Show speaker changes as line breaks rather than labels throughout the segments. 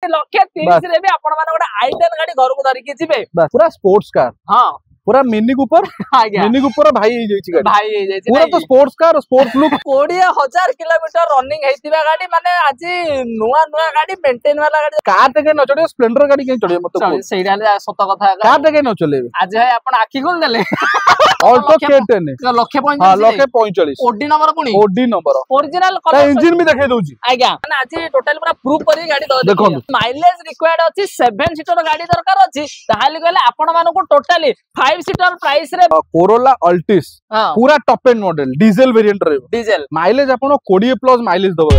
1,30,000 रे भी आपण माने गोटे i10 गाड़ी घर को धरि के जिबे
पूरा स्पोर्ट्स कार
हां
पूरा मिनी कूपर मिनी कूपर भाई हो जाई गाड़ी
भाई हो जाई
पूरा तो sports car sports look
20,000 kilometre running हेतिबा गाड़ी माने आज नुआ नुआ गाड़ी मेंटेन वाला गाड़ी
कार ते के न चढ़े स्प्लेंडर गाड़ी के चढ़े मत
सेइडा सत कथा
कार ते के न चले
आज है आपण आखी खोल देले
ऑल्टो के10
लक्ष्य 45
हां लक्ष्य 45
ओडी नंबर पुनी
ओडी नंबर
ओरिजिनल
ता इंजन भी देखाई दउची
आज्ञा माने आज टोटल पूरा प्रूफ करी गाड़ी
देखो
माइलेज रिक्वायर्ड अछि 7 सीटर गाड़ी दरकार अछि ताहाली कहले आपण मानको totally 5 seater price
Corolla Altis पूरा top end model diesel variant रे
डीजल
माइलेज आपण 20 प्लस माइलेज दबो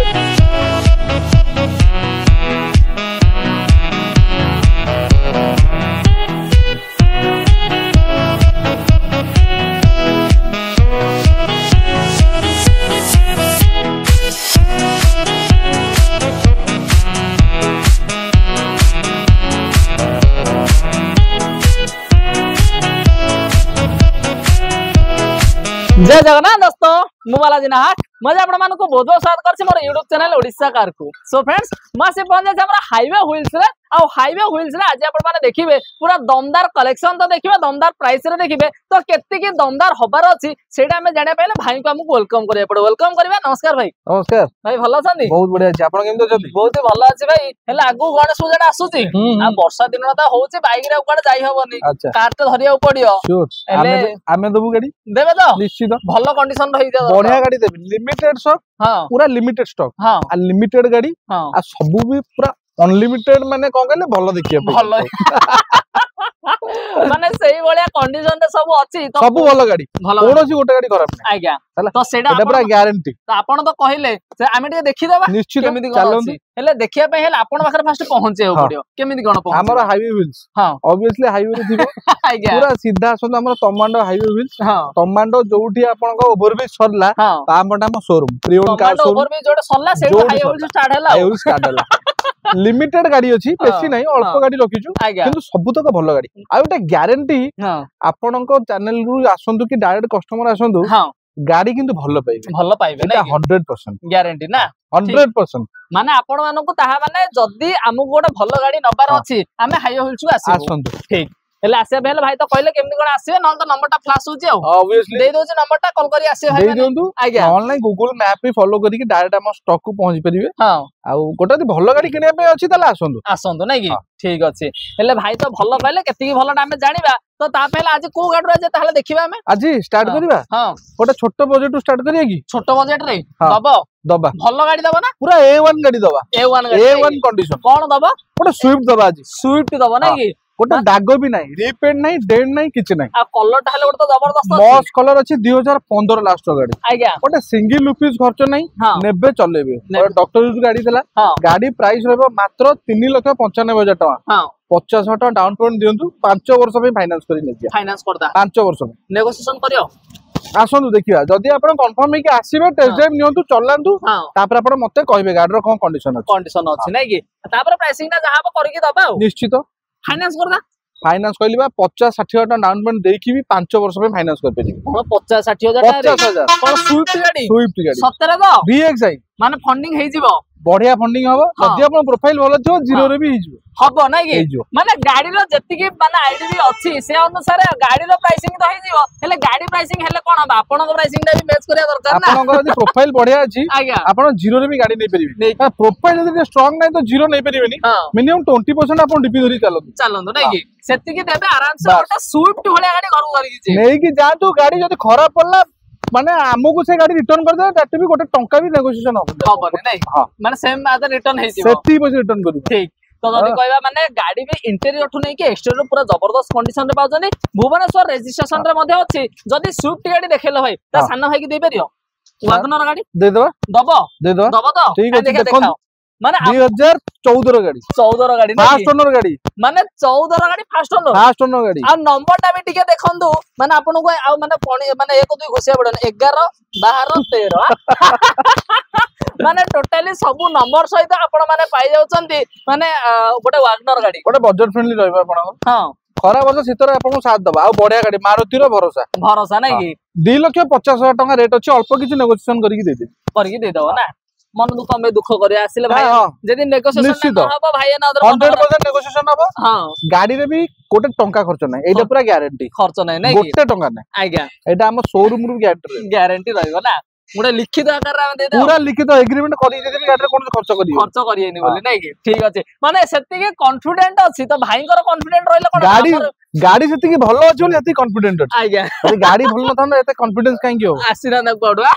जय जगन्नाथ दोस्तों मु बालाजी नाहक मजा आपण मानको बहुत बहुत स्वागत करछि मोर YouTube चैनल ओडिशा कार को। सो फ्रेंड्स मासे पहुंच जाय हमरा हाईवे व्हील्स रे आ हाईवे व्हील्स रे आज आपण माने देखिबे पूरा दमदार कलेक्शन तो देखिबे दमदार प्राइस रे देखिबे तो केत्ते की दमदार होबार अछि सेटा हमें जाने पहले भाई को हमको वेलकम करिया पड़ो। वेलकम करबा। नमस्कार भाई।
नमस्कार भाई
भलो छथि
बहुत बढ़िया अछि आपण केमतो छथि
बहुत ही भलो अछि भाई। हेला आगु गणेश पूजा आसुछि आ वर्षा दिन ता होउछि बाइक रे उकाड जाई हबनी कार तो धरिया पड़ियो
श्योर आमे दबु गाड़ी
देबे तो
निश्चित
भलो कंडीशन रही जा
बढ़िया गाड़ी देबे लिमिटेड स्टॉक पूरा लिमिटेड स्टॉक आ लिमिटेड गाड़ी आ सबु भी पूरा अनलिमिटेड माने कोन कहले भलो देखिए
भलो माने सही बळिया कंडीशन रे सब अछि
तो सब भलो गाड़ी कोनोसी गोटे गाड़ी खराब नै
आज्ञा तो सेडा
पूरा गारंटी
तो आपण तो कहले से आमे टे देखि देबा
निश्चित
केमिति चलंती हेले देखिया पे हेले आपण पाखर फास्ट पहुंचे हो पड़ियो केमिति कोन पहुंचे
हमर हाईवे व्हील्स हां ऑब्वियसली हाईवे रे थिबो आज्ञा पूरा सीधा आसन हमर टमांडो हाईवे व्हील्स हां टमांडो जोठी आपण को ओवरब्रिज सरला तामटा हम शोरूम प्रियोन कार शोरूम ओवरब्रिज जोटे सरला से हाईवे व्हील्स स्टार्ट हला हाईवे व्हील्स स्टार्ट हला लिमिटेड गाड़ी अछि बेसी नै अल्प गाड़ी रखिछु किंतु सब तक भलो गाड़ी आ ओटे गारंटी आपण को चैनल रु आसंतु कि डायरेक्ट कस्टमर आसंतु गाड़ी किंतु भलो पाइबे ना 100%
गारंटी ना
100%
माने आपण मानको ताहा माने जदी हमहु गोटे भलो गाड़ी नबार अछि हमें हाईवे व्हील्स आसंतु ठीक हेले आसे बेल भाई तो कहले केमनी कोन आसीबे न तो नंबर ता फ्लैश होची आ ऑब्वियसली दे दोछ नंबर ता कॉल करी आसे भाई
माने आज्ञा ऑनलाइन गूगल मैप पे फॉलो करी कि डायरेक्ट हम स्टॉक को पहुंच परिबे हां आ गोटा भलो गाड़ी किने पे अछि तला आसंतु नै कि ठीक अछि हेले भाई तो भलो कहले केति भलो ना हमें जानिबा तो ता पहले आज को गाड़ी रे ताले देखिबा हमें आज स्टार्ट करिबा हां गोटा छोटो बजट टू स्टार्ट करिया कि
छोटो बजट रे दबा भलो गाड़ी दबा ना
पूरा A1 गाड़ी दबा A1 कंडीशन
कोन दबा
गोटा स्विफ्ट दबा आज
स्विफ्ट दबा नै कि
गोटे दाग भी नहीं रिपेंट नहीं डेंट नहीं किछ नहीं
आ कलर ता हेले गोटे तो जबरदस्त
मस्त कलर अछि 2015 लास्ट गाड़ी
आज्ञा
गोटे सिंगल रुपीस खर्च नहीं नेबे चलेबे डॉक्टर यूज गाड़ी देला गाड़ी प्राइस रहबो मात्र 3,95,000 टका हां 50,000 टका डाउन पेमेंट दियंतु 5 वर्ष पे फाइनेंस करी नेजिया
फाइनेंस करदा
5 वर्ष में
नेगोशिएशन करियो
आसंतु देखिया जदी आपण कंफर्म है कि आसीबे टेस्ट ड्राइव नियंतु चलांतु तापर आपण मते कहबे गाड़ी रो कोन कंडीशन अछि
नै कि तापर प्राइसिंग ना जहां करि के दबा
निश्चित
फाइनेंस करदा
फाइनेंस कहलिबा 50-60,000 टका डाउन पेमेंट देकी भी 5 वर्ष में फाइनेंस कर पेली
50-60,000
50,000
कोन स्विफ्ट गाड़ी
सतरे
तो
VXI
माने फंडिंग हे जिवो
बढ़िया फंडिंग हबो जदी आपण प्रोफाइल भलो थियो जीरो रे भी हिजो
हबो नै कि माने गाड़ी रो जति की माने आईडी भी अछि से अनुसार गाड़ी रो प्राइसिंग तो हे जिवो हेले गाड़ी प्राइसिंग हेले कोन हबा आपण को प्राइसिंग ता भी मैच करिया दरकार ना
आपण को जदी प्रोफाइल बढ़िया अछि आपण जीरो रे भी गाड़ी नै परिबे प्रोफाइल जदी स्ट्रांग नै तो जीरो नै परिबेनी मिनिमम 20% आपण डीपी धरी
चलंदु नै कि सेति की देबे आराम से ओटा स्विफ्ट भलिया गाड़ी घर धरि कि
नै कि जातु गाड़ी जदी खराब पड़ला माने हमको से गाड़ी रिटर्न कर दे दैट भी गोटे टंका भी नेगोशिएशन
हो नै माने सेम आदर रिटर्न हे जिवो
सेति पैसा रिटर्न करू
ठीक तो जदी कहबा माने गाड़ी भी इंटीरियर ठु नै कि एक्सटीरियर पूरा जबरदस्त कंडीशन रे पाउजनी भुवनेश्वर रजिस्ट्रेशन रे मध्ये अछि जदी स्विफ्ट गाड़ी देखेलो भाई ता सानो भाई की दे परियो वागनर गाड़ी
दे दबा
दबा तो
ठीक है देखो
माने
2014 रो गाड़ी
14 गाड़ी
फास्ट ओनर गाड़ी
माने 14 गाड़ी फास्ट ओनर गाड़ी आ नंबर ता भी टिके देखंदु माने आपन को आ माने 1 2 घोसिया पड़न 11 12 13 माने टोटली सब नंबर सहित आपण माने पाई जाउचंती माने गोटे वागनर गाड़ी
गोटे बजट फ्रेंडली रहबा आपण
हां
खरा वर्ष सीतर आपन साथ दबा आ बढ़िया गाड़ी मारुति रो भरोसा
नै कि
2,50,000 टका रेट अछि अल्प किछि नेगोशिएशन करके दे दे
दबो ना मन दुख में दुख करे आसिले भाई जदी नेगोशिएशन हबो भाई ना
100% नेगोशिएशन हबो। हां गाड़ी रे भी कोटे टंका खर्च नै एटा पूरा गारंटी खर्च नै नै गोटे टंका नै आज्ञा एटा हम शोरूम रु
गारंटी रहइबो ना गुडे लिखित आकार रे दे
पूरा लिखित एग्रीमेंट करि देबी गाडी रे कोन खर्च
करियेनी बोली नै कि ठीक अछि माने सेति के कॉन्फिडेंट अछि तो भाई कर कॉन्फिडेंट रहले कोन
गाड़ी सेति के भलो अछि बोली सेति कॉन्फिडेंट अछि आज्ञा गाड़ी भलो न थांदा एते कॉन्फिडेंस काहे कि हो
आसीना न पडुआ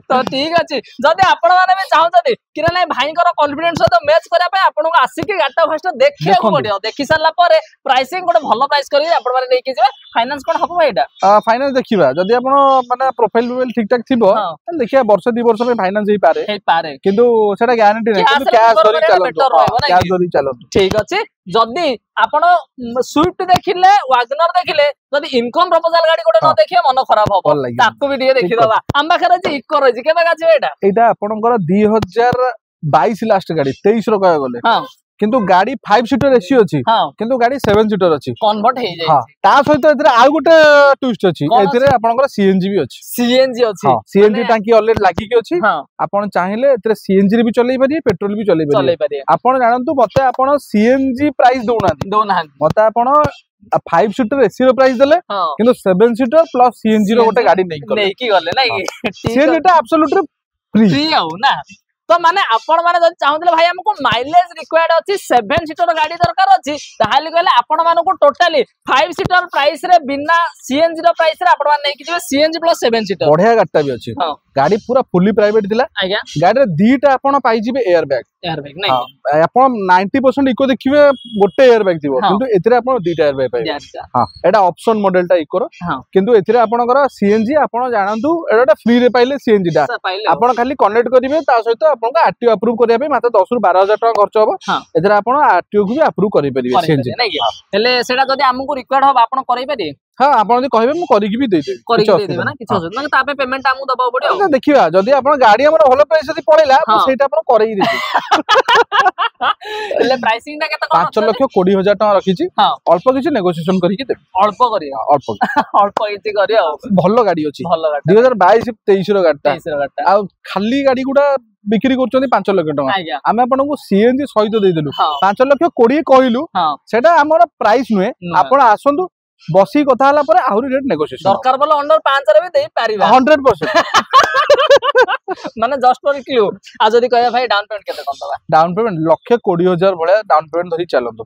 तो ठीक अछि जदी आपण माने भी चाहौ जदी कि नै भाई कर कॉन्फिडेंस सहित मैच करिया पे आपण को आसी के गाटा फर्स्ट देखिए पडियो देखि साला पर प्राइसिंग कोन भलो प्राइस करिए आपण माने नै कि जे फाइनांस कोन हबो एटा
फाइनांस देखिबा जदी आपण माने प्रोफाइल ठीक ठाक थिबो देखिया वर्ष 2 वर्ष में फाइनांस ही पारे किंतु सेटा गारंटी नै किंतु कैश धरि चलो
ठीक अछि जदी आपण स्विफ्ट देखिले वैगनर देखिले जदी इनकम प्रपोजल गाड़ी कोटे न देखिए मन खराब हबो ताकू भी दिए देखि दबा हम बाखरे जे इको रहि जे केबे गाछ
एटा आपनकर 2022 लास्ट गाड़ी 23 रो कह गले हां किंतु गाड़ी 5 सीटर एसी अछि किंतु गाड़ी 7 सीटर अछि
कन्वर्ट हे जाय
ता सहित एतरे आ गुटे ट्विस्ट अछि एतरे आपनकर सीएनजी भी अछि सीएनजी टांकी ऑलरेडी लागि के अछि आपन चाहिले एतरे सीएनजी रे भी चलै पारि पेट्रोल भी चलै पारि आपन जानंतु मते आपन सीएनजी प्राइस दोना मते आपन 5 सीटर एसी रो प्राइस देले किंतु 7 सीटर प्लस सीएनजी रो गोटे गाड़ी नै
कि गले नै
सीएनजी टा एब्सोल्युटली
फ्री आउ ना तो माने आपण माने जब चाहुतले भाई हमको माइलेज रिक्वायर्ड अछि 7 सीटर गाड़ी दरकार अछि ताहाली कहले आपण मानको टोटली 5 सीटर प्राइस रे बिना सीएनजी रो प्राइस रे आपण माने नै कि सीएनजी प्लस 7 सीटर
बढ़िया गाड़टा भी अछि गाड़ी पूरा फुली प्राइवेट दिला आज्ञा गाड़ी रे दीटा आपण पाई जिबे एयर बैग नै आपण 90% इको देखिबे गोटे एयर बैग दिबो किंतु एतरे आपण दीटा एयर बैग पाइबे हां एटा ऑप्शन मॉडलटा इको रो किंतु एतरे आपणकर सीएनजी आपण जानंतु एटा फ्री रे पाइले सीएनजी टा आपण खाली कनेक्ट करिवे ता सहित आपन आरटीओ अप्रूव करिया पे मात्र 10 रु 12000 टका खर्च होबो एतरे आपण आरटीओ को भी अप्रूव करि परिबे सीएनजी
नै कि हेले सेटा जदी हमकु रिक्वायर्ड हो आपण करि पारि
हां आपण जदी कहबे म करि कि भी दे
देबे ना किछ ना तापे पेमेंट हमु दबाव पड़ियो
देखिबा जदी आपण गाड़ी हमर भलो प्राइस जदी पड़ेला तो सेटा आपण करै ही देबे
हेले प्राइसिंग ता केता
5,20,000 टका रखी छी अल्प किछ नेगोशिएशन करि कि देबे
अल्प करियो अल्प इति करियो
भलो गाड़ी अछि 2022 23 रो गाड़टा आ खाली गाड़ी गुडा बिक्री करछोनी 5 लाख टका आमे आपन को सीएनजी सहित दे देलु 5,20,000 कहलु सेटा हमर प्राइस नुए आपण आसंतु बसी कथा हला पर आहुरी रेट नेगोशिएशन
दरकार बोले अंडर 5 रे भी देई पारिबा
100%
माने जस्ट फॉर क्लू आ जदी कहया भाई डाउन पेमेंट केते कोन दबा
डाउन पेमेंट 1,20,000 बळे डाउन पेमेंट धरि चलंतो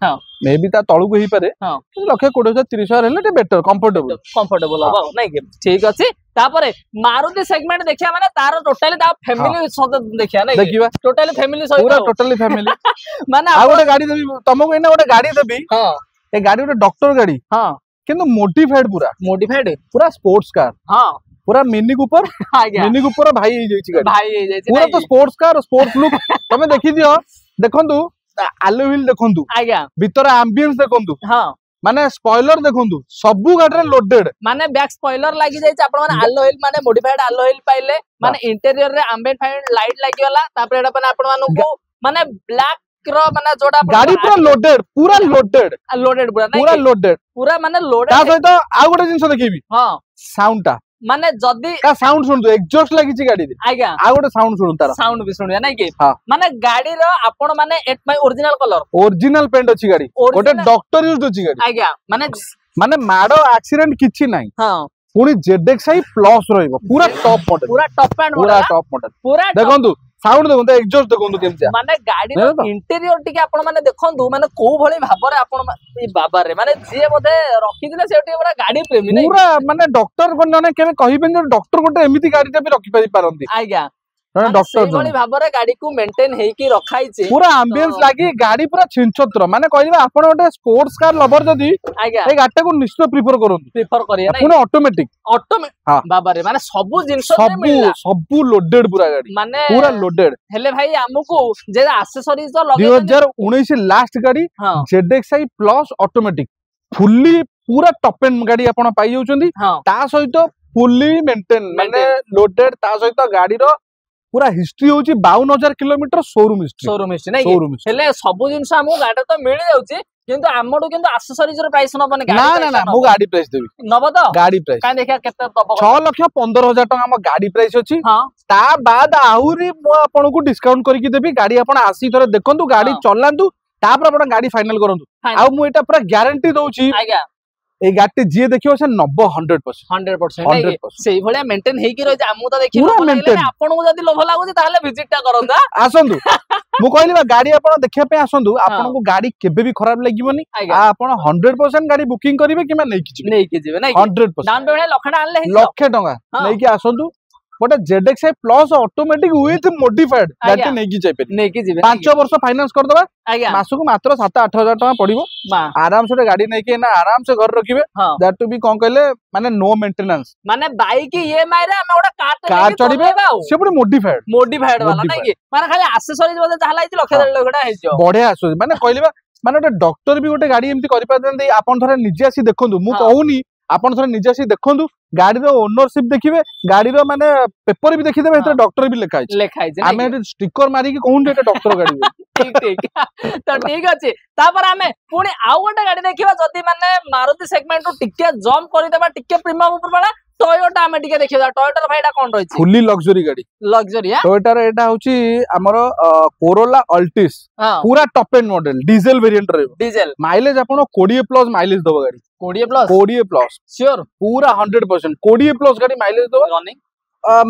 मे बी ता तळु को ही पारे 1,20,000 30,000 हेले ते बेटर कंफर्टेबल
हो नै कि ठीक अछि तापरे मारुति सेगमेंट देखिया माने तार टोटली ता फैमिली सद देखिया नै
देखिबा
टोटली फैमिली सहित
पूरा टोटली फैमिली
माने
आ गोटे गाड़ी देबी तमको एना गोटे गाड़ी देबी हां ए गाड़ी गोटे डॉक्टर गाड़ी हां किंतु मोडिफाइड पूरा स्पोर्ट्स कार हां पूरा मिनी कूपर मिनी कूपर भाई हे जाई छी गाड़ी पूरा तो स्पोर्ट्स कार स्पोर्ट्स लुक तमे देखि दियो देखंतु आलो व्हील देखंतु आज्ञा भीतर एम्बियंस देखंतु हां माने स्पॉइलर देखंतु सबु गाड़ी रे लोडेड माने बैक स्पॉइलर लागि जाई छी आपण माने आलो व्हील माने मोडिफाइड आलो व्हील पाइले माने इंटीरियर रे एम्बिएंट फाइंड लाइट लागि वाला तापर एडा माने आपण मानको माने ब्लैक माने जोड़ा गाड़ी पूरा लोडेड पूरा माने लोडेड ता सहित आ गोटे जिंस देखिबी हां साउंड टा माने जदी का साउंड सुनदो एग्जॉस्ट लागि छी गाड़ी रे आज्ञा आ गोटे साउंड सुनु तार साउंड भी सुनिया नै कि माने गाड़ी रो आपण माने एट माय ओरिजिनल पेंट अछि गाड़ी गोटे डॉक्टर यूज अछि गाड़ी आज्ञा माने माडो एक्सीडेंट किछि नै हां पुनी जेडएक्सआई प्लस रहइबो पूरा टॉप मॉडल पूरा देखंतु साउंड देखो एग्जॉस्ट देखो केमतिया माने गाड़ी रो इंटीरियर टिके आपण माने देखंतु माने को भली भाबरे आपण ई बाबा रे माने जे बोधे रखि दिले सेठी बड़ा गाड़ी प्रेमी नै पूरा माने डॉक्टर कोन जने केबे कहिबेन डॉक्टर गोटे एमिति गाड़ीटा भी रखि पारंती आज्ञा डॉक्टर जोनी भाबरे गाड़ी को मेंटेन हेई की रखाई छी पूरा एम्बियंस लागी गाड़ी पूरा छिनछत्र माने कहलिबा आपण गोटे स्पोर्ट्स कार लवर जदी आज्ञा ए गाड़टा को निश्चित प्रेफर करिया नै पुनो ऑटोमेटिक बाबा रे माने सब जिंस सब लोडेड पूरा गाड़ी माने पूरा लोडेड हेले भाई हमकु जे एक्सेसरीज तो लगे 2019 लास्ट गाड़ी ZXi प्लस ऑटोमेटिक फुल्ली पूरा टॉप एंड गाड़ी आपण पाई जाउचंदी ता सहित फुल्ली मेंटेन माने लोडेड ता सहित गाड़ी रो पूरा हिस्ट्री होची 52,000 किलोमीटर शोरूम हिस्ट्री नै हेले सब जिंस हमु गाडी तो मिल जाउची
किंतु हमडू किंतु एक्सेसरीज रो प्राइस नबने
ना ना ना मु गाड़ी प्राइस देबी
नब तो
गाड़ी प्राइस
काई देखा केते दब
6,15,000 टका हम गाड़ी प्राइस अछि
हां
ता बाद आहुरी मु आपन को डिस्काउंट करके देबी गाड़ी आपन आसी थरे देखंतु गाड़ी चलांतु तापर आपन गाड़ी फाइनल करंतु आ मु एटा पूरा गारंटी दउची
आज्ञा
ए गाड़ी जी देखियो से 90 100%
सेही भलिया मेंटेन हेकी रहि हमु त देखि आपन को जदी लोभ लागुची ताहले विजिट टा करंदा आसंतु
मु कहली बा गाड़ी आपन देखिया पे आसंतु आपन को गाड़ी केबे भी खराब लागिवनी आपन 100% गाड़ी बुकिंग करिवे किमा नै
किजिवे नै
100%
डाउन पेमेंट लखडा आनले
लक्ष टका नै कि आसंतु गोटे ZXi plus automatic with modified गाड़ी नै कि जाइपे 5 वर्ष फाइनेंस कर दबा मासु को मात्र 7-8 हजार टका पड़िबो आराम से गाड़ी नै कि ना आराम से घर रखिबे दैट टू बी कोन कहले माने नो मेंटेनेंस
माने बाइक ईएमआई रे हम ओडा
कार चढ़िबे से पुरो मॉडिफाइड वाला नै कि
माने खाली एक्सेसरीज बदे ताहला इति लक्ष 1.5 लाख टका हेजो
बढ़िया आसो माने कहलिबा माने ओटे डॉक्टर भी ओटे गाड़ी एम्ति करि पादन आपन थरे निजे आसी देखंतु मु कहूनी आपन थरे निजे आसी देखंतु गाड़ी रो ओनरशिप देखिबे गाड़ी रो माने पेपर भी देखि देबे एतरे डॉक्टर भी लिखा छै हमें स्टिकर मारी के कहून एटा डॉक्टर गाड़ी
ठीक ठीक तो ठीक अछि तापर हमें पुनी आउ गोटे गाड़ी देखिबा जदी माने मारुति सेगमेंट रो टिके जंप करि देबा टिके प्रीमियम ऊपर वाला टोयोटा हमें टिके देखिबा टोयोटा रो भाईटा कोन रहि छै
फुल्ली लग्जरी गाड़ी
हां
टोयोटा रो एटा होची हमर कोरोला अल्टिस पूरा top end model diesel variant रे
डीजल
माइलेज आपन 20 प्लस माइलेज दबो गाड़ी 20 प्लस
श्योर
पूरा 100% 20 प्लस गाड़ी माइलेज दबो रनिंग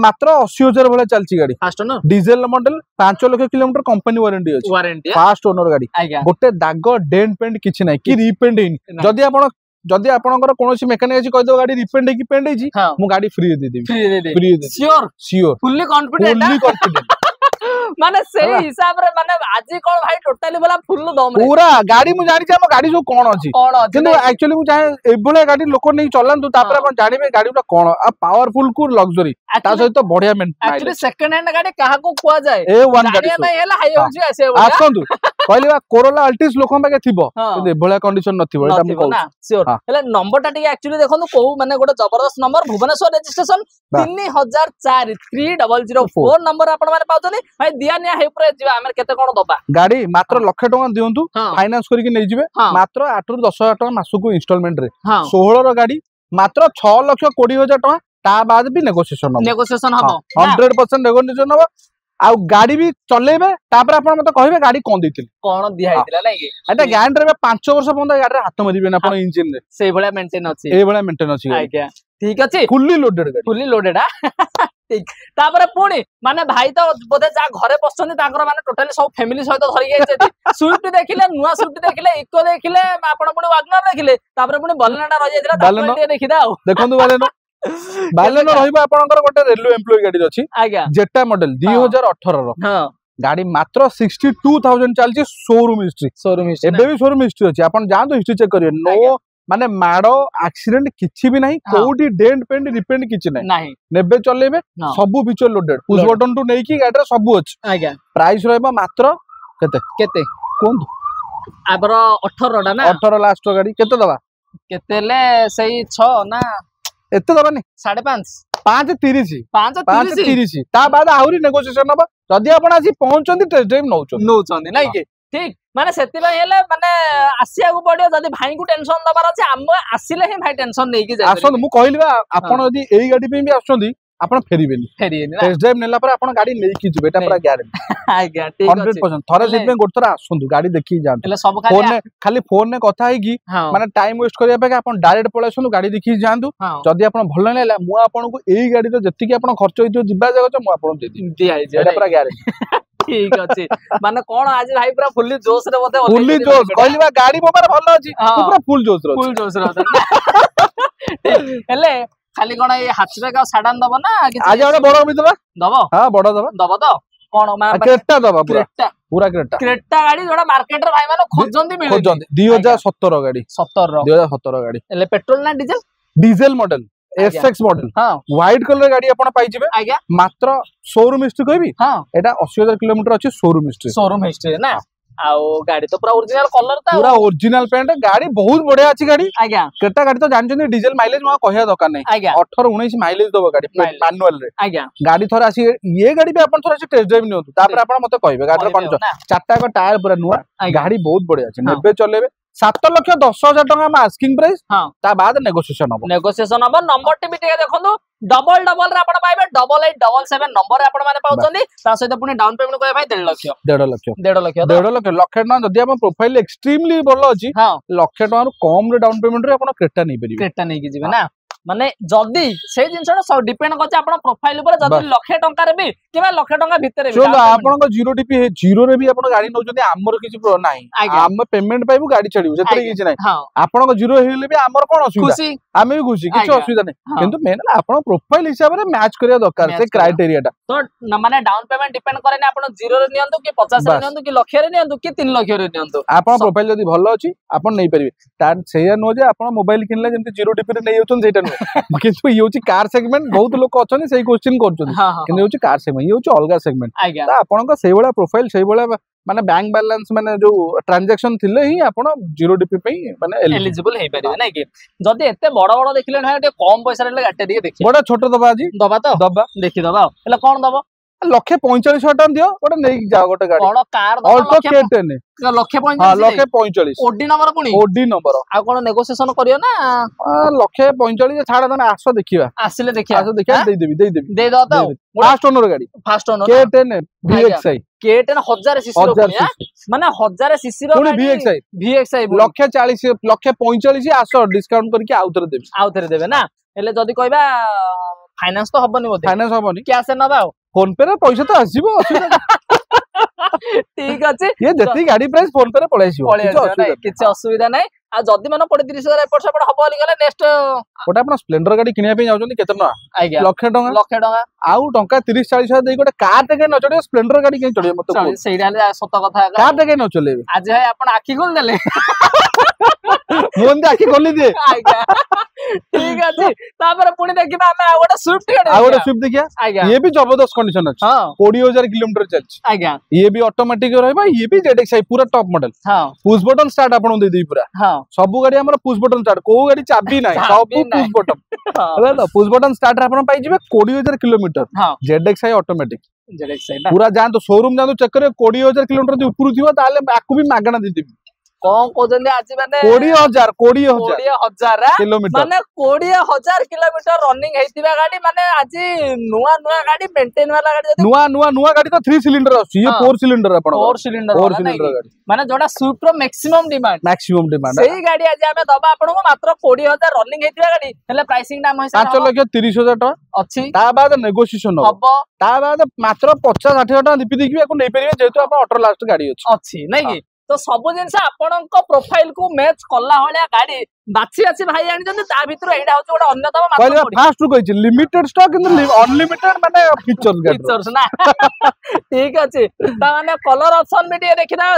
मात्र 80,000 भले चलची गाड़ी
fast owner
diesel model 5 lakh kilometre company warranty अछि फास्ट ओनर गाड़ी गोटे दाग डेंट पेंट किछि नै कि रीपेंट हेनी जदी आपनकर कोनोसी मैकेनिक अछि कहि दो गाड़ी रीपेंट की पेंट हेजी मु गाड़ी फ्री दे देबी फ्री दे श्योर
फुल्ली कॉन्फिडेंट माने सेही हिसाब रे माने आजी कोन भाई टोटली वाला फुल दम रे
पूरा गाड़ी मु जानि हम गाड़ी जो कोन अछि किंतु एक्चुअली मु चाहे एबले गाड़ी लोक नै चलंतु तापर अपन जानिबे गाड़ीटा कोन आ पावरफुल को लग्जरी ता सहित बढ़िया मेंटेन
एक्चुअली सेकंड हैंड गाड़ी काहा को कुआ जाय
A1 गाड़ी
नै हेला हाई होजी आसे
आसंतु कहली बा कोरोला अल्टिस लोकम बाके थिबो किंतु एबले कंडीशन नथिबो एटा मु कहू
श्योर हेले नंबर टा टिके एक्चुअली देखंतु को माने गोटे जबरदस्त नंबर भुवनेश्वर रजिस्ट्रेशन 3004 3004 नंबर आपण माने पाउतनी भाई दिया निया हे पुरे जिवा हमर केते कोन दबा
गाड़ी मात्र लाख टका दियंतु फाइनेंस करिके नै जिवे मात्र 8 रु 10,000 टका मासुको इंस्टॉलमेंट रे 16 रो गाड़ी मात्र 6,20,000 टका ता बाद भी नेगोशिएशन हबो 100% नेगोशिएशन हबो आ गाड़ी भी चलेबे तापर आपण मते कहबे गाड़ी कोन दैतिल
कोन दिया हैतिला नै कि
एटा ग्यारंटी रे 5 वर्ष बंद गाड़ी रे हाथ मरिबे ना आपण इंजन रे
सेही भलिया मेंटेन अछि
ए भलिया मेंटेन अछि
आज्ञा ठीक अछि
फुल्ली लोडेड गाड़ी
फुल्ली लोडेड ठीक तापर पुणी माने भाई तो बोधे जा घरे बसछन ताकर माने टोटली सब फैमिली सहित धरि गेछे स्विफ्ट देखिले नुवा स्विफ्ट देखिले इको देखिले आपण पुणी वागनर देखिले तापर पुणी बलनाटा रहि जायतिला तापर देखिदा
देखंतु बालेनो रहिबा आपनकर गोटे रेलवे एम्प्लॉय गाड़ी अछि आज्ञा जेटा मॉडल 2018 रो गाड़ी मात्र 62,000 चलची शोरूम हिस्ट्री एबे भी शोरूम हिस्ट्री अछि आपण जान तो हिस्ट्री चेक करियो नो माने माडो एक्सीडेंट किछि भी नाही कोठी डेंट पेंट रिपेंट किछि नाही नेबे चलेबे सब फीचर लोडेड पुश बटन टू नै की गाड़ी रे सब अछि आज्ञा प्राइस रहबा मात्र केते कोन
आबर 18 टा ना
18 लास्ट गाड़ी केते दबा
केते ले सही 6 ना
एते दबानी
5.5
5.30 ता बाद आहुरी नेगोशिएशन हबा जदी आपण आसी पहुंचंदी टेस्ट ड्राइव
नौचंदी नै कि ठीक माने सेति भाई हेले माने आसिया को पडियो जदी भाई को टेंशन दबार अछि हम आसिले ही भाई टेंशन नै कि जाय
आसन मु कहली बा आपण जदी एई गाड़ी पे भी आछंदी आपण फेरिबेनी टेस्ट ड्राइव नेला पर आपण गाड़ी नै कि जिबे एटा पूरा ग्यारंटी
आज्ञा ठीक अछि
100% थरे जितमे गोट थरा आसंदु गाड़ी देखि जान
हेले सब
खाली फोन ने कथा है कि माने टाइम वेस्ट करिया पे आपण डायरेक्ट पळे आसंदु गाड़ी देखि जांदु जदी आपण भल नेला मु आपण को एई गाड़ी रो जति कि आपण खर्च होइतो जिबा जगह मु आपण दे एटा पूरा ग्यारंटी
ठीक अछि माने कोन आज भाई पूरा फुल्ली जोश रे बोते
फुल्ली जोश कहली बा गाड़ी मोबाइल भल अछि पूरा फुल जोश
रो हेले खाली कोन ए हैचबैक आ सेडान दबो ना
आज एटा बड़ भी दबो हां बड़
दबो तो कोन माने
क्रेटा दबो पूरा
क्रेटा गाड़ी जोडा मार्केट रे भाई माने खोजंदी मिले
2017 गाड़ी 2017 गाड़ी
एले पेट्रोल ना
diesel model SX model white colour गाड़ी आपण पाई जिबे
आज्ञा
मात्र शोरूम हिस्ट्री कहबी एटा 80,000 किलोमीटर अछि शोरूम हिस्ट्री
ना आउ गाड़ी तो पूरा ओरिजिनल कलर ता
पूरा ओरिजिनल पेंट गाड़ी बहुत बढ़िया अछि गाड़ी
आज्ञा
केटा गाड़ी तो जानछन डीजल माइलेज मा कहया दरकार नै 18 19 माइलेज दबो गाड़ी मैनुअल रे
आज्ञा
गाड़ी थोड़ा आसी ये गाड़ी भी आपण थोड़ा आसी टेस्ट ड्राइव नियंतु तापर आपण मते कहबे गाड़ी रे कोन चारटा को टायर पूरा नुवा गाड़ी बहुत बढ़िया अछि नेबे चलेबे 7,10,000 टका हम आस्किंग प्राइस ता बाद नेगोशिएशन
हम नंबर टी भी टिके देखंतु डबल रे आपण पाइबे 8877 नंबर रे आपण माने पाउचंदी ता सहित पुनी डाउन पेमेंट कोइ भाई 1.5 लाख
ना जदी हम प्रोफाइल एक्सट्रीमली भलो अछि लाख टका रु कम रे डाउन पेमेंट रे आपण क्रेटा नै परिबे
क्रेटा नै कि जिवे ना माने जदी से जिंसटा सब डिपेंड करछ आपण प्रोफाइल ऊपर जदी लाख टका रे भी किबा लाख टका भितर भी
आपण को जीरो डीपी जीरो रे भी आपण गाड़ी नौचंदी हमर किछि नाही हम पेमेंट पाइबु गाड़ी छडिबु सेतरे किछि नाही आपण को जीरो हेले भी हमर कोन असुविधा आमे भी खुशी किछि असुविधा नाही किंतु मेन आपण प्रोफाइल हिसाब रे मैच करिया दरकार से क्राइटेरिया टा
तो माने डाउन पेमेंट डिपेंड करे ना आपण जीरो रे नियंतु कि 50 रे नियंतु कि लाख रे नियंतु कि 3 लाख रे नियंतु
आपण प्रोफाइल जदी भलो अछि आपण नै परिबे तार सेया नो जे आपण मोबाइल किनले जेंति जीरो डीपी रे नै होचन सेटा नो किंतु ये होची कार सेगमेंट बहुत लोक अछन सेही क्वेश्चन करछन किंतु होची कार सेगमेंट ये होची अलगा सेगमेंट त आपण को सेही वाला प्रोफाइल सेही वाला माने बैंक बैलेंस माने जो ट्रांजैक्शन थिले ही आपण जीरो डीपी पे माने
एलिजिबल हे परिबे नै कि जदी एते बड़ बड़ देखिले ना एते कम पैसा रे गाटे दिए देखि
बड़ा छोटो दबा जी
दबा तो दबा देखि दबा एला कोन दबा
1,45,000 टका दियो गोटे नै जाओ गोटे गाड़ी
बड़ कार
ऑल्टो K10
1,45,000
हां 1,45,000
ओडी नंबर पुनी
ओडी नंबर
आ कोन नेगोशिएशन करियो ना
1,45,000 छाड़ दना आसो देखिबा
आसिले देखिया
आसो देखिया दे देबी
दे दो तो
फास्ट ओनर गाड़ी
fast owner
K10 VXI
K10 1000 CC रो माने 1000 सीसी रो
गाड़ी VXI 1,45,000 आसो डिस्काउंट करके
आउथरे देबे ना एले जदी कहबा फाइनेंस तो हबनी बोते
फाइनेंस हबनी
कैश नबा
फोन पे रे पैसा तो आसीबो
ठीक अछि
ये जति गाड़ी प्राइस फोन पे रे पळाइसिबो
किछ असुविधा नै आ जदी मन 30,000 एपट सेपट हबो वाली गले नेक्स्ट
ओटा अपन स्प्लेंडर गाड़ी किनिया पे जाउछन केते ना
आज्ञा
लाख टका आउ टंका 30-40,000 देई गोटे कार टे के न चढे स्प्लेंडर गाड़ी के चढे मत
सेइडाले सत कथा
कार टे के न चले
आज है अपन आखी खोल देले
मोन दे आखी खोली दे
आज्ञा ठीक अछि तापर पुनी देखिबा हम गोटे स्विफ्ट
देखिया ये भी जबरदस्त कंडीशन अछि 20,000 किलोमीटर चलछि
आज्ञा
ये भी ऑटोमेटिक रहबा ये भी ZXi पूरा top model push button start आपण दे दी पूरा सब गाड़ी हमर पुश बटन स्टार्ट को गाड़ी चाबी नाही सब पुश बटन हला पुश बटन स्टार्ट आपण पाई जिवे 20,000 किलोमीटर ZXi ऑटोमेटिक
ZXi
पूरा जान तो शोरूम जान तो चेक करे 20,000 किलोमीटर जे ऊपर थिबो ताले आकु भी मागणा दे देबी
कोन कोजंदी आज माने
20,000
किलोमीटर माने 20,000 किलोमीटर रनिंग हेतिबा गाड़ी माने आज नुवा नुवा गाड़ी मेंटेन वाला गाड़ी
नुवा गाड़ी तो 3 सिलिंडर आछी ये 4 सिलिंडर आपण
4 सिलिंडर गाड़ी माने जोडा स्विफ्ट रो मैक्सिमम डिमांड सेही गाड़ी आज हमें दबा आपण को मात्र 20,000 रनिंग हेतिबा गाड़ी हेले प्राइसिंग दाम है
5,30,000 टका
अछि
ता बाद नेगोशिएशन हबो ता बाद मात्र 50-60,000 टका दीपी देखिबे को नै परिबे जेतु आपण ऑटो लास्ट गाड़ी अछि
नै कि तो सब जिनस आपणको प्रोफाइल को मैच कला होलिया गाड़ी बाछि अछि भाई आनि जंदी ता भितर एडा होछ गोटे अन्यतम
मात्र फास्ट रु कहिछि लिमिटेड स्टॉक इन अनलिमिटेड माने फीचर्स
ना ठीक अछि ता माने कलर ऑप्शन भी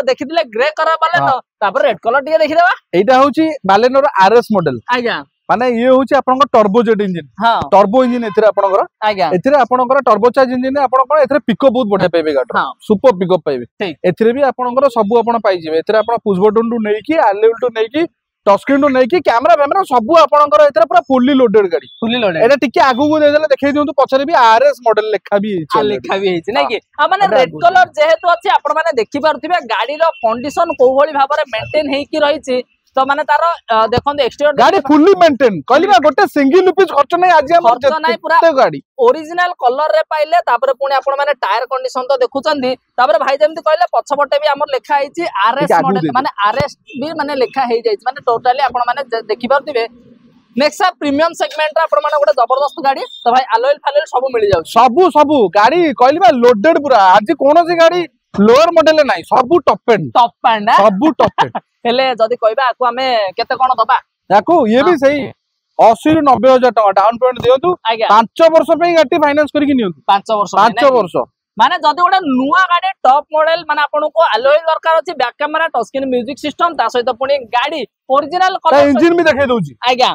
देखिदिले ग्रे कलर बालेनो तापर रेड कलर टिके देखिदेबा
एटा होछि बालेनो RS मॉडल
आज्ञा
माने ये होछि आपनका turbo jet engine turbo engine एथिरे आपनकर
आज्ञा
एथिरे आपनकर टर्बो चार्ज इंजन आपनकर एथिरे पिकअप बहुत बढ़िया पाइबे गाड़ी सुपर पिकअप पाइबे एथिरे भी आपनकर सब आपन पाइ जिवे एथिरे आपन पुश बटन टू नै कि लेवल टू नै कि टच स्क्रीन टू नै कि कैमरा सब आपनकर एथिरे पूरा फुल्ली लोडेड गाड़ी एटा टिके आगु को देदेले देखै दियंतु पछरे भी RS मॉडल लेखा भी
हेछि नै कि आ माने रेड कलर जेहेतु अछि आपन माने देखि पारुथिबे गाड़ी रो कंडीशन को भली भाबरे मेंटेन हेइ कि रहिछि तो माने तार देखन एक्सटीरियर
गाड़ी फुल्ली मेंटेन कहलिबा गोटे सिंगल रुपीस खर्च नै आज हम
पूरा गाड़ी ओरिजिनल कलर रे पाइले तापर पुनी आपण माने टायर कंडीशन तो देखुचंदी तापर भाई जेमति कहले पछपटे भी हमर लेखा हेछि RS मॉडल माने RS भी माने लेखा हेइ जाइछ माने टोटली आपण माने देखि पारथिबे नेक्सा प्रीमियम सेगमेंट रा आपण माने गोटे जबरदस्त गाड़ी तो भाई अलॉयल फालॉयल सब मिल जाउ
सब गाड़ी कहलिबा लोडेड पूरा आज कोनोसी गाड़ी लोअर मॉडल नै सब टॉप एंड सब टॉप एंड
हेले जदी कहबा आकु हमें केते कोन दबा
याकु ये भी सही 80 ରୁ 90,000 टका डाउन पेमेंट दियंतु 5 वर्ष पे गाड़ी फाइनेंस करके नियंतु 5 वर्ष
माने जदी गोटे नुवा गाड़ी टॉप मॉडल माने आपन को अलॉय दरकार अछि back camera touch screen music system ता सहित पुनी गाड़ी ओरिजिनल कलर
इंजन भी देखाइ दोछि
आज्ञा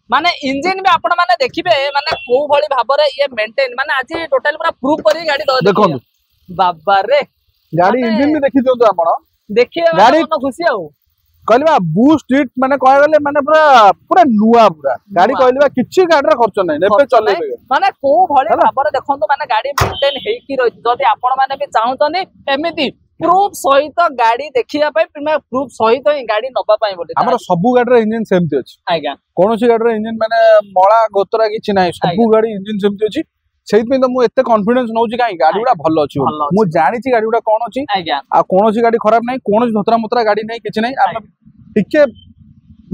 माने इंजन भी आपण माने देखिबे माने को भली भाबरे ये मेंटेन माने आज टोटल पूरा प्रूफ करी गाड़ी
देखो
बाबा रे
गाड़ी इंजन भी देखि दियंतु आपण
देखिए गाड़ी खुशी आउ
कहलिबा बूस्ट स्ट्रीट माने कह गले माने पूरा नुवा पूरा गाड़ी कहलिबा किछि गाड़ी रे खर्च नै नेपे चलेबे
माने को भले भाबरे देखंतु माने गाड़ी मेंटेन हेइ कि रहि जदी आपण माने भी चाहउतनी एमिति प्रूफ सहित गाड़ी देखिया प्रूफ सहित गाड़ी नबा पाई बोले
हमर सब गाड़ी रे इंजन सेमती अछि
आज्ञा
कोनोसी गाड़ी रे इंजन माने मळा गोतरा किछि नाही सब गाड़ी इंजन सेमती अछि सेहित में तो मु एते कॉन्फिडेंस नउची काई गाड़ी उडा भलो अछि मु जानि छी गाड़ी उडा कोन अछि
आज्ञा
आ कोनोसी गाड़ी खराब नाही कोनोसी धतरा मुतरा गाड़ी नाही किछि नाही आप टिके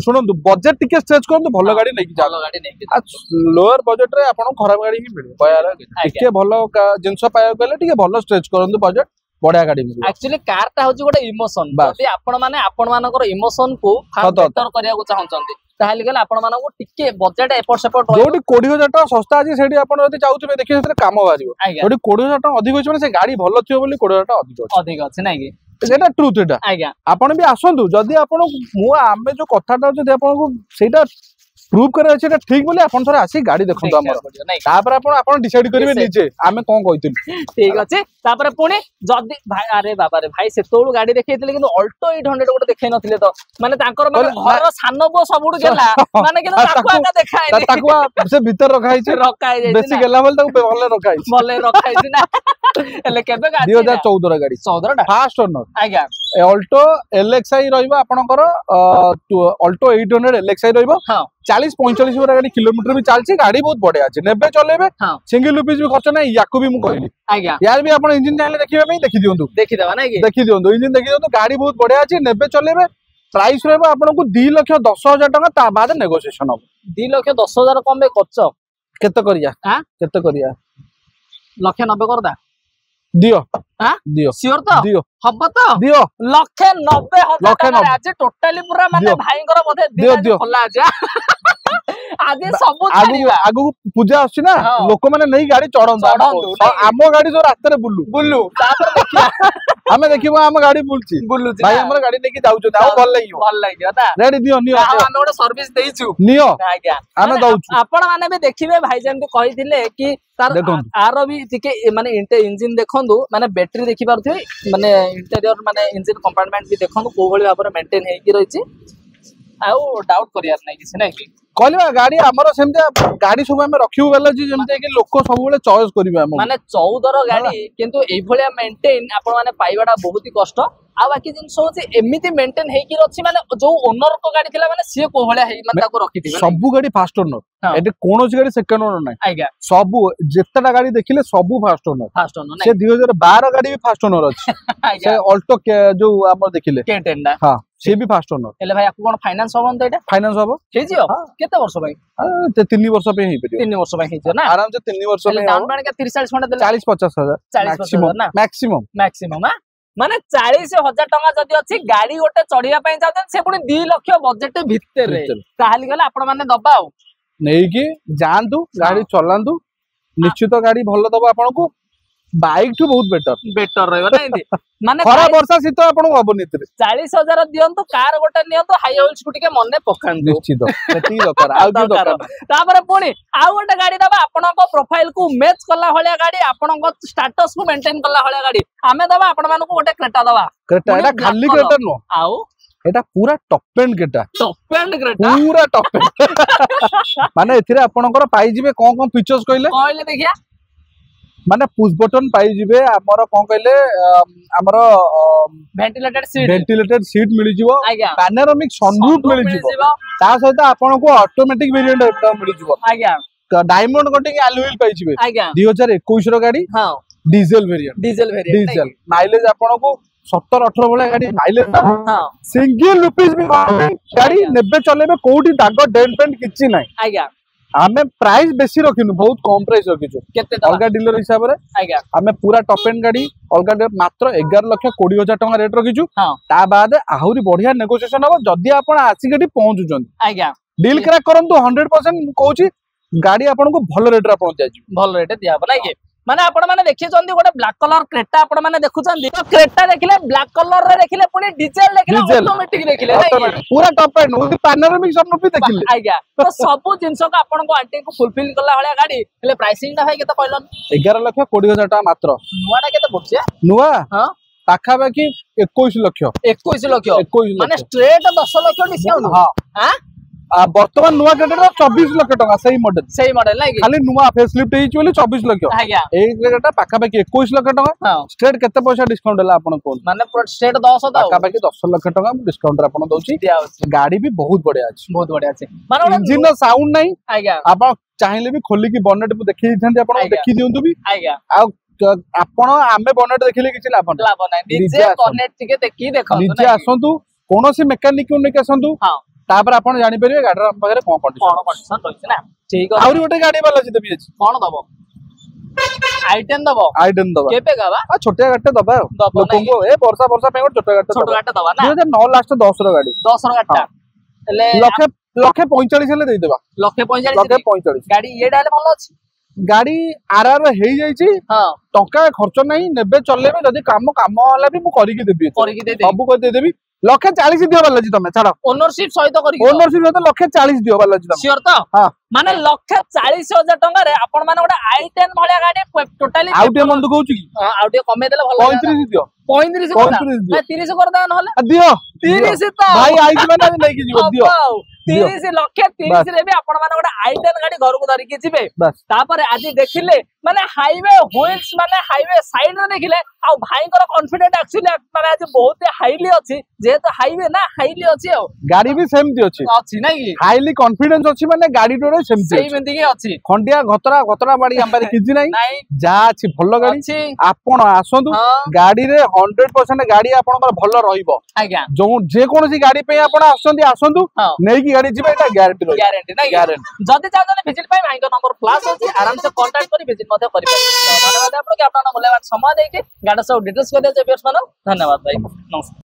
सुनंतु बजेट टिके स्ट्रेच करंतु भलो गाड़ी नै कि जा
गाड़ी नै
लोअर बजेट रे आपन खराब गाड़ी ही मिले बयार टिके भलो जिंस पाया गले टिके भलो स्ट्रेच करंतु बजेट बढ़िया गाड़ी मिले
एक्चुअली कार ता होची गोटे इमोशन जदी आपण माने आपण मानकर इमोशन को बेटर करिया को चाहउचंती ताहाली गले आपण मानको टिके बजेट एपट सेपट
जोटी 20000 टका सस्ता अछि सेठी आपण जदी चाहउतबे देखि सेते काम बाजियो जोटी 20000 टका अधिक होछि माने से गाड़ी भलो थियो बोली 20000 टका अधिक अछि नै कि सेटा ट्रुथ एटा
आज्ञा
आपण भी आसंतु जदी आपण मु आमे जो कथाटा जदी आपण को सेटा प्रूव करे अछि एटा ठीक बोली आपण थोर आसी गाड़ी देखंतु हमर तापर आपण डिसाइड करिवे निजे आमे कोन कहितु
ठीक अछि तापर पुणी जदी भाई अरे बाबा रे भाई से तोळु गाड़ी देखैतिले किंतु अल्टो 800 गोटे देखै नथिले तो माने तांकर माने घर सानो बो सबुड गेला माने किंतु ताकू आका देखाइ
ताकू से भीतर रखाइ छै बेसी गेला बोल ताकू भले रखाइ छै ना एले केबे गाड़ी 2014 रा गाड़ी 14 टा फास्ट ओनर
आज्ञा
अल्टो एलएक्सआई रहइबा आपनकर अल्टो 800 एलएक्सआई रहइबो 40-45 गाड़ी किलोमीटर भी चलछि गाड़ी बहुत बढ़िया अछि नेबे चलेबे सिंगल रुपीस भी खर्च नाही याकू भी मु कहली
आज्ञा
यार भी आपण इंजन चाहे देखिबे पई देखि दियंतु
देखि देबा नै कि
देखि दियंतु इंजन देखि दियंतु गाड़ी बहुत बढ़िया अछि नेबे चलेबे प्राइस रहबा आपनको 2,10,000 टका ता बाद नेगोशिएशन हो
2,10,000 कम बे खर्च
केते करिया हां केते करिया
1,90 करदा
दियो
हां
दियो
श्योर तो
दियो
हबो तो
दियो
1,90,000 आज टोटली पूरा माने भाईंगर मध्ये दियो खोला जा आज सब छाड़ीबा
आगु पूजा आछि ना लोक माने नै गाड़ी चढ़ंतु हम गाड़ी जो रास्ते रे बुल्लू
तापर देखिया
हमें देखिबो हम गाड़ी बुलची भाई हमर गाड़ी लेके जाउछु ताऊ भल लागियो
ता
रेडी दियो नियो
हम ओडे सर्विस देइछु
नियो
आज्ञा
हम दउछु
आपण माने भी देखिबे भाई जेम कहिथिले कि तार आरो भी टिके माने इंजन देखंदु माने बैटरी देखि पारथि माने इंटीरियर माने इंजन कंपार्टमेंट भी देखंदु को भली भाबरे मेंटेन हेकि रहिछि आउ डाउट करियार नै किछ नै कि
कहलिबा गाड़ी हमरो सेमते गाड़ी सब हम रखिउ बेला जी जेमते कि लोक सब बेले चॉइस करिवे हम
माने 14 रो गाड़ी किंतु एई भलिया मेंटेन आपण माने पाइबाडा बहुत ही कष्ट आ बाकी जिन सो जे एमिति मेंटेन हेकि रछि माने जो ओनर को गाड़ी थिला माने से को भलिया हेई माने ताको रखिथिबे सब
गाड़ी फास्ट ओनर एटे कोनोसी गाड़ी सेकंड ओनर नै
आज्ञा
सब जेतटा गाड़ी देखिले सब फास्ट ओनर से 2012 गाड़ी भी फास्ट ओनर अछि से अल्टो जो हम देखिले
K10 ना
हां से भी फास्ट ओनर
एले भाई आपको कोन फाइनेंस होबन त एटा
फाइनेंस होबो
हे जियो केते वर्ष भाई
ते 3 वर्ष पे ही परियो
3 वर्ष पे ही जो ना
आराम से 3 वर्ष में
डाउन पेमेंट के 30-40 घंटा देले
40-50 हजार
40-50 ना
मैक्सिमम
हां माने 40,000 टका जदी अछि गाड़ी गोटे चढ़िया पई जाउछन से पुनी 2 लाख बजेट भितर रे ताहाली गले आपण माने दबा आ
नै कि जानतु गाड़ी चलांतु निश्चित गाड़ी भलो दबा आपण को बाइक टू बहुत बेटर रहबा नै माने खरा वर्षा शीत आपण को हबो नितरे
40,000 दियंतु कार गोटे नियंतु हाई व्हील्स को टिके मने पखांतु
निश्चित सेती दरकार आ कि दरकार
तापर पुनी आ गोटे गाड़ी दबा आपण को प्रोफाइल को मैच करला हलिया गाड़ी आपण को स्टेटस को मेंटेन करला हलिया गाड़ी आमे दबा आपण मानको गोटे क्रेटा दबा
एटा खाली क्रेटा नो
आउ
एटा पूरा टॉप एंड क्रेटा
क्रेटा
पूरा टॉप एंड माने एथिरे आपणकर पाई जिवे कोन फीचर्स कहले
देखिया
माने पुश बटन पाई जिवे हमर कोन कहले हमर वेंटिलेटेड सीट मिली जिवो पैनोरामिक सनरूफ मिली जिवो ता सहित आपन को ऑटोमेटिक वेरिएंट एटा मिली जिवो
आज्ञा
डायमंड कटिंग एलॉय पाई जिवे
आज्ञा
2021 रो गाड़ी हां डीजल वेरिएंट माइलेज आपन को 17-18 वाला गाड़ी माइलेज हां सिंगल रुपीस भी गाड़ी नेबे चलेबे कोठी दाग डेंट पेंट किछि नै
आज्ञा
आमे प्राइस बेसी रखिनु बहुत कम प्राइस रखिछु केते अलगा डीलर हिसाब रे आज्ञा आमे पूरा टॉप एंड गाड़ी अलगा मात्र 11,20,000 टका रेट रखिछु ता बाद आहुरी बढ़िया नेगोशिएशन हो जदी आपण आसी गडी पहुंचुचन आज्ञा डील क्रैक करंतु 100% कहूची गाड़ी आपण को भलो रेट रे आपण जाई
भलो रेट दिया बना के माने आपण माने देखि चंदी गोटे ब्लैक कलर क्रेटा आपण माने देखु चंदी तो क्रेटा देखिले ब्लैक कलर रे देखिले पुनी डीजल देखिले ऑटोमेटिक देखिले नहीं
पूरा टॉप एंड उदी पैनोरामिक सनरूफ भी देखिले
आज्ञा तो सब जिंस को आपण को आंटी को फुलफिल करला हलिया गाड़ी ले प्राइसिंग दा भाई केते कहलन
11,20,000 टका मात्र
नुआटा केते पड़छे
नुआ
हां
पाखा बाकी 21 लाख
माने स्ट्रेट 10 लाख डिस्काउंट हां
बर्तमान नुआ गाड़ी 24 लाख टका सही मॉडल
नहीं
खाली नुआ फेसलिफ्ट हेइची बोली 24 लाख
आज्ञा
एई गाड़ीटा पाखा पाखी 21 लाख टका स्ट्रेट केते पैसा डिस्काउंट हला आपण कोन
माने स्ट्रेट 10
पाखा पाखी 10 लाख टका डिस्काउंट रे आपण दउची गाड़ी भी बहुत बढ़िया अछि
माने
इंजन साउंड नहीं
आज्ञा
आपण चाहिले भी खोली की बनेट देखि दिथांती आपण देखि दियंतु भी
आज्ञा
आपण आमे बनेट देखिले किछि लाभ
नै निजे बनेट टिके देखि देखौ
निजे आसंतु कोनोसी मेकानिक को नेके आसंतु तापर आपण जानि परिबे गाडी रा पाखरे कोन
कंडीशन रहिछ ना ठीक है
आउरी गोटे गाडी वाला देबी अछि
कोन दबो i10 दबो केपे गाबा
आ छोटे गाडी दबा लोकंगो ए वर्षा पे छोटे गाडी
दबा ना
2009 लास्ट 10 रो गाडी
10 रो गाडीटा ले
लखे 45 हेले दे देबा
लखे 45 गाडी ये डाले भलो अछि
गाड़ी आरआर हेई जाईची टका खर्च नहीं नेबे चलेबे जदी काम होला भी मु करिके देबी सब को दे देबी लखे 40 दियो वाला जी तमे छाड़
ओनरशिप सहित करिके
ओनरशिप सहित लखे 40 दियो वाला जी
श्योर तो हां माने लखे 40,000 टका रे आपण माने गोटे i10 भलिया गाडी टोटली
आउटे मन तो कहू छी
आउ टे कमे देले भलो
35 दियो
35 30 कर दा नहले
दियो
30 तो
भाई आइज माने नहीं कि दियो
30 लखे 30 रे भी आपण माने गोटे i10 गाडी घर को धरि के जिबे तापर आज देखिले माने हाईवे व्हील्स माने हाईवे साइड रे देखिले आ भाई कर कॉन्फिडेंट एक्चुअली माने आज बहुत हाईली अछि जेतो हाईवे ना हाईली अछि आ
गाड़ी भी सेमती अछि
नहीं
हाईली कॉन्फिडेंस अछि माने गाड़ी डोरे
सेमती के अछि
खंडिया गतरा बाड़ी अंबारे किछि नहीं जा अछि भलो गाड़ी आपण आसंतु गाड़ी रे 100% गाड़ी आपनकर भलो रहिबो आज्ञा जो जे कोनसी गाड़ी पे आपण आसंतु नै की गाड़ी जिबे एटा गारंटी नहीं गारंटी जदी चाहते विजिट पाई भाई का नंबर फ्लैश होची आराम से कांटेक्ट करी विजिट मते करि पाए धन्यवाद आपन के आपन मूल्यवान समय देके गाड़ी सब डिटेल्स को दे जे बेस मानो धन्यवाद भाई नमस्कार।